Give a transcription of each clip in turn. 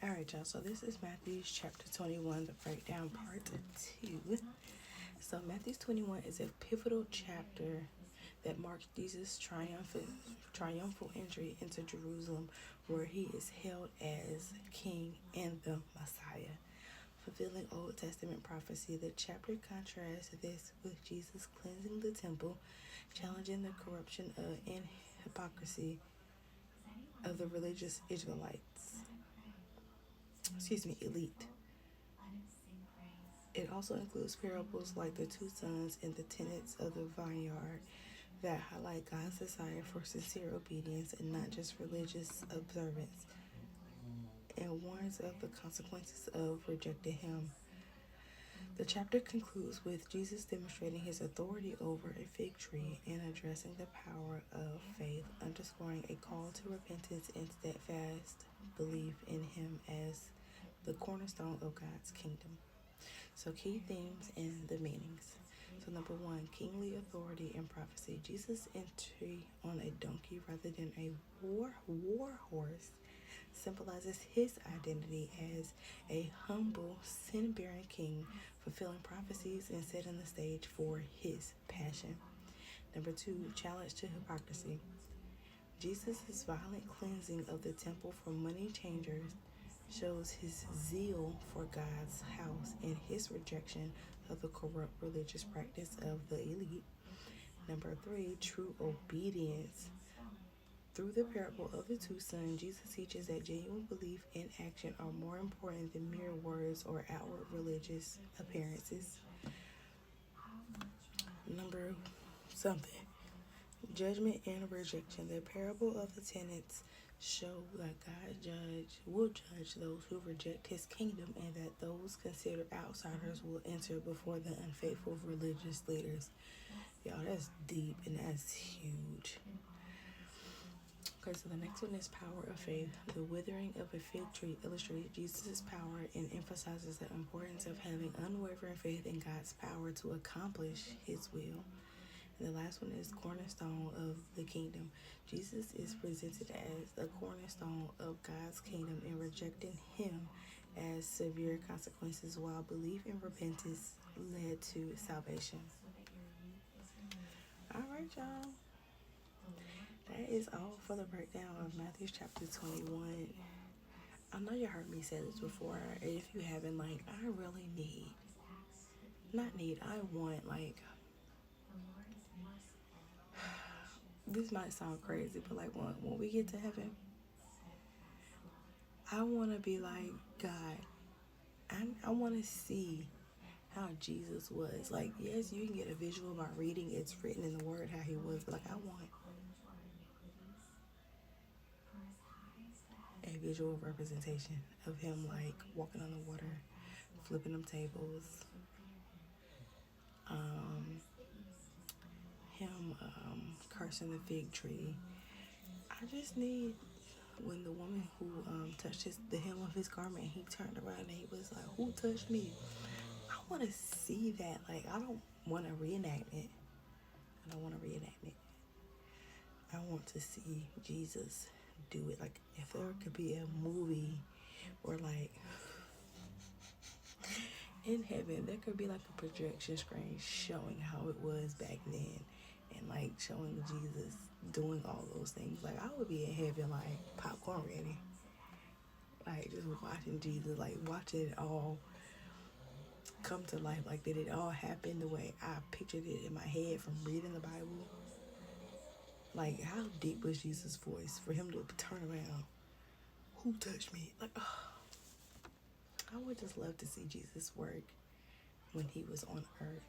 Alright, y'all, so this is Matthew chapter 21, the breakdown part 2. So Matthew 21 is a pivotal chapter that marks Jesus' triumphal entry into Jerusalem, where he is hailed as King and the Messiah. Fulfilling Old Testament prophecy, the chapter contrasts this with Jesus cleansing the temple, challenging the corruption and hypocrisy of the religious elite. It also includes parables like the two sons and the tenants of the vineyard that highlight God's desire for sincere obedience and not just religious observance, and warns of the consequences of rejecting Him. The chapter concludes with Jesus demonstrating his authority over a fig tree and addressing the power of faith, underscoring a call to repentance and steadfast belief in Him as the cornerstone of God's kingdom. So key themes and the meanings. So number 1, kingly authority and prophecy. Jesus' entry on a donkey rather than a war horse symbolizes his identity as a humble, sin-bearing king, fulfilling prophecies and setting the stage for his passion. Number 2, challenge to hypocrisy. Jesus' violent cleansing of the temple from money changers shows his zeal for God's house and his rejection of the corrupt religious practice of the elite. Number 3, true obedience. Through the parable of the two sons, Jesus teaches that genuine belief and action are more important than mere words or outward religious appearances. Number something, judgment and rejection. The parable of the tenants show that God will judge those who reject his kingdom, and that those considered outsiders will enter before the unfaithful religious leaders. Y'all, that's deep and that's huge. Okay, so the next one is power of faith. The withering of a fig tree illustrates Jesus' power and emphasizes the importance of having unwavering faith in God's power to accomplish his will. And the last one is cornerstone of the kingdom. Jesus is presented as the cornerstone of God's kingdom, and rejecting him as severe consequences, while belief and repentance led to salvation. All right, y'all. That is all for the breakdown of Matthew chapter 21. I know you heard me say this before. If you haven't, I really I want, this might sound crazy, but when we get to heaven, I want to be like, God, I want to see how Jesus was. Yes, you can get a visual by reading, it's written in the word how he was, but I want a visual representation of him, walking on the water, flipping them tables, him cursing the fig tree. I just need, when the woman who touched the hem of his garment, he turned around and he was like, who touched me? I want to see that. I don't want a reenactment. I want to see Jesus do it. If there could be a movie or in heaven, there could be a projection screen showing how it was back then, and showing Jesus doing all those things. I would be in heaven, popcorn ready, just watching Jesus, watching it all come to life. Did it all happen the way I pictured it in my head from reading the Bible? How deep was Jesus' voice for him to turn around? Who touched me? I would just love to see Jesus work when he was on earth.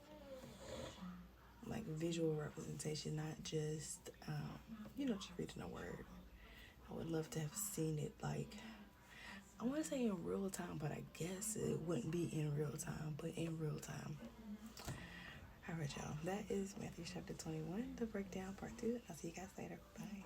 Visual representation, not just, just reading a word. I would love to have seen it, I want to say in real time, but I guess it wouldn't be in real time, but in real time. All right, y'all. That is Matthew chapter 21, the breakdown part 2. I'll see you guys later. Bye.